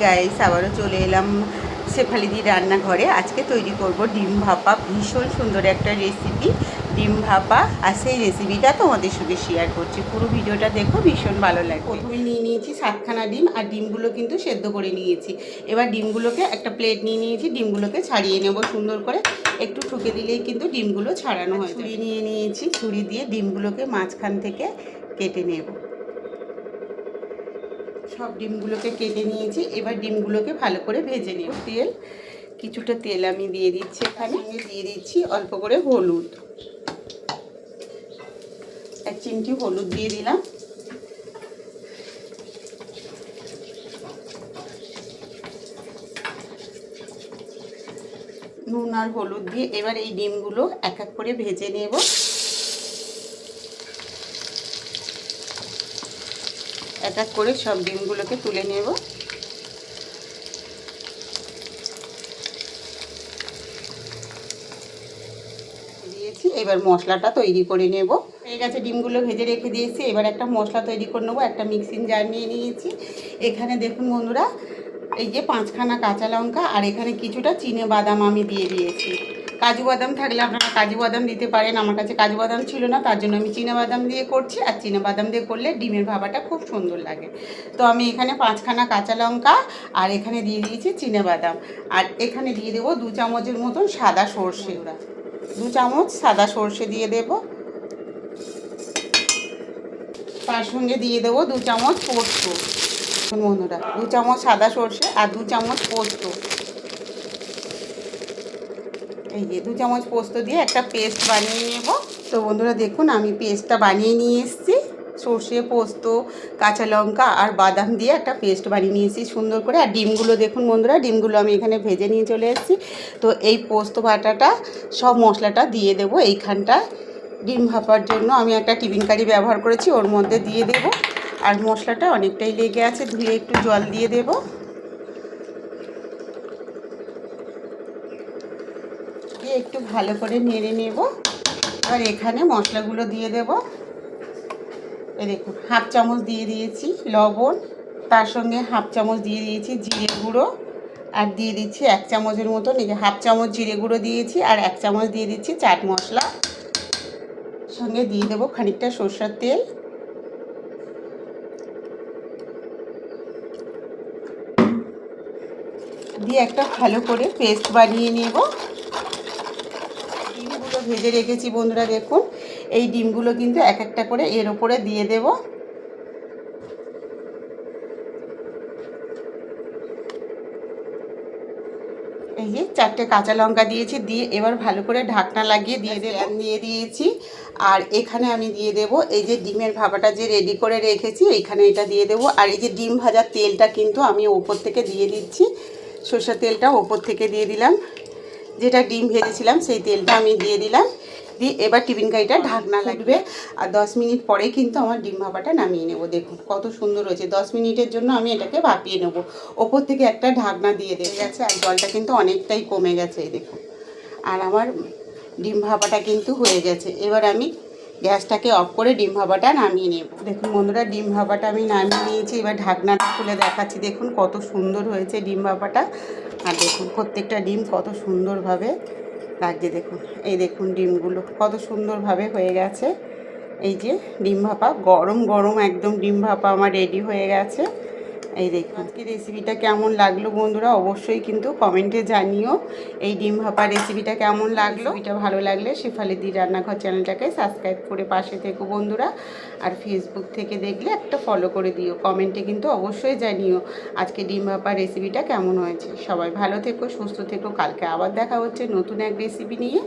Guys, আবারও চলে এলাম শেফালিদির রান্নাঘরে। আজকে তৈরি করব ডিম ভাপা, ভীষণ সুন্দর একটা রেসিপি ডিম ভাপা। আর সেই রেসিপিটা তোমাদের সঙ্গে শেয়ার করছি, পুরো ভিডিওটা দেখো, ভীষণ ভালো লাগে। প্রথমে নিয়ে নিয়েছি 7খানা ডিম, আর ডিমগুলো কিন্তু সেদ্ধ করে নিয়েছি। এবার ডিমগুলোকে একটা প্লেট নিয়ে নিয়েছি, ডিমগুলোকে ছাড়িয়ে নেব সুন্দর করে। একটু ঠুকে দিলেই কিন্তু ডিমগুলো ছাড়ানো হয়। ছুরি নিয়ে নিয়েছি, ছুরি দিয়ে ডিমগুলোকে মাঝখান থেকে কেটে নেব। সব ডিমগুলোকে কেটে নিয়েছি। এবার ডিমগুলোকে ভালো করে ভেজে নেব। কিছুটা তেল আমি দিয়ে দিচ্ছি, এখানে দিয়ে দিচ্ছি অল্প করে হলুদ, 1 চিমটি হলুদ দিয়ে দিলাম। নুন আর হলুদ দিয়ে এবার এই ডিমগুলো এক এক করে ভেজে নেব। এক এক করে সব ডিমগুলোকে তুলে নেব। দিয়েছি, এবার মশলাটা তৈরি করে নেব। হয়ে গেছে, ডিমগুলো ভেজে রেখে দিয়েছি। এবার একটা মশলা তৈরি করে নেবো। একটা মিক্সিং জার নিয়ে নিয়েছি। এখানে দেখুন বন্ধুরা, এই যে 5খানা কাঁচা লঙ্কা, আর এখানে কিছুটা চিনে বাদাম আমি দিয়ে দিয়েছি। কাজু বাদাম থাকলে আপনারা কাজু বাদাম দিতে পারেন। আমার কাছে কাজু বাদাম ছিল না, তার জন্য আমি চিনে বাদাম দিয়ে করছি। আর চিনে বাদাম দিয়ে করলে ডিমের ভাপাটা খুব সুন্দর লাগে। তো আমি এখানে 5খানা কাঁচা লঙ্কা, আর এখানে দিয়ে দিয়েছি চিনে বাদাম, আর এখানে দিয়ে দেবো 2 চামচের মতন সাদা সর্ষে। 2 চামচ সাদা সর্ষে দিয়ে দেব। তার সঙ্গে দিয়ে দেবো 2 চামচ পোস্ত। বন্ধুরা, 2 চামচ সাদা সর্ষে আর 2 চামচ পোস্ত। এই যে 2 চামচ পোস্ত দিয়ে একটা পেস্ট বানিয়ে নেব। তো বন্ধুরা দেখুন, আমি পেস্টটা বানিয়ে নিয়ে এসেছি। সর্ষে, পোস্ত, কাঁচা লঙ্কা আর বাদাম দিয়ে একটা পেস্ট বানিয়ে নিয়েছি সুন্দর করে। আর ডিমগুলো দেখুন বন্ধুরা, ডিমগুলো আমি এখানে ভেজে নিয়ে চলে এসেছি। তো এই পোস্ত বাটাটা সব মশলাটা দিয়ে দেব এইখানটা। ডিম ভাপার জন্য আমি একটা টিফিন কারি ব্যবহার করেছি, ওর মধ্যে দিয়ে দেব। আর মশলাটা অনেকটাই লেগে আছে, ধুয়ে একটু জল দিয়ে দেব। দিয়ে একটু ভালো করে নেড়ে নেব। আর এখানে মশলাগুলো দিয়ে দেব। এই দেখুন, 1/2 চামচ দিয়ে দিয়েছি লবণ, তার সঙ্গে 1/2 চামচ দিয়ে দিয়েছি জিরে গুঁড়ো, আর দিয়ে দিচ্ছি 1 চামচের মতো, 1/2 চামচ জিরে গুঁড়ো দিয়েছি, আর 1 চামচ দিয়ে দিচ্ছি চাট মশলা। সঙ্গে দিয়ে দেবো খানিকটা সরষের তেল। দিয়ে একটা ভালো করে পেস্ট বানিয়ে নেব। ডিমগুলো ভেজে রেখেছি বন্ধুরা দেখুন, এই ডিমগুলো কিন্তু এক একটা করে এর ওপরে দিয়ে দেব। এই যে 4টে কাঁচা লঙ্কা দিয়েছি, দিয়ে এবার ভালো করে ঢাকনা লাগিয়ে দিয়ে দিয়েছি। আর এখানে আমি দিয়ে দেব এই যে ডিমের ভাপাটা যে রেডি করে রেখেছি, এইখানে এটা দিয়ে দেব। আর এই যে ডিম ভাজার তেলটা কিন্তু আমি ওপর থেকে দিয়ে দিচ্ছি। সরষের তেলটা ওপর থেকে দিয়ে দিলাম, যেটা ডিম ভেজেছিলাম সেই তেলটা আমি দিয়ে দিলাম। দিয়ে এবার টিফিন কারিটা ঢাকনা লাগবে। আর 10 মিনিট পরেই কিন্তু আমার ডিম ভাপাটা নামিয়ে নেব। দেখুন কত সুন্দর হয়েছে। 10 মিনিটের জন্য আমি এটাকে ভাপিয়ে নেব। ওপর থেকে একটা ঢাকনা দিয়ে গেছে, আর জলটা কিন্তু অনেকটাই কমে গেছে। এই দেখুন, আর আমার ডিম ভাপাটা কিন্তু হয়ে গেছে। এবার আমি গ্যাসটাকে অফ করে ডিম ভাপাটা নামিয়ে নেব। দেখুন বন্ধুরা, ডিম ভাপাটা আমি নামিয়ে নিয়েছি। এবার ঢাকনাটা খুলে দেখাচ্ছি। দেখুন কত সুন্দর হয়েছে ডিম ভাপাটা। আর দেখুন প্রত্যেকটা ডিম কত সুন্দরভাবে লাগছে। দেখুন, এই দেখুন ডিমগুলো কত সুন্দরভাবে হয়ে গেছে। এই যে ডিম ভাপা, গরম গরম একদম ডিম ভাপা আমার রেডি হয়ে গেছে। এই দেখুন, আজকে রেসিপিটা কেমন লাগলো বন্ধুরা অবশ্যই কিন্তু কমেন্টে জানিও। এই ডিম ভাপা রেসিপিটা কেমন লাগলো। এটা ভালো লাগলে শেফালিদির রান্নাঘর চ্যানেলটাকে সাবস্ক্রাইব করে পাশে থেকো বন্ধুরা। আর ফেসবুক থেকে দেখলে একটা ফলো করে দিও। কমেন্টে কিন্তু অবশ্যই জানিও আজকে ডিম ভাপা রেসিপিটা কেমন হয়েছে। সবাই ভালো থেকো, সুস্থ থেকো। কালকে আবার দেখা হচ্ছে নতুন এক রেসিপি নিয়ে।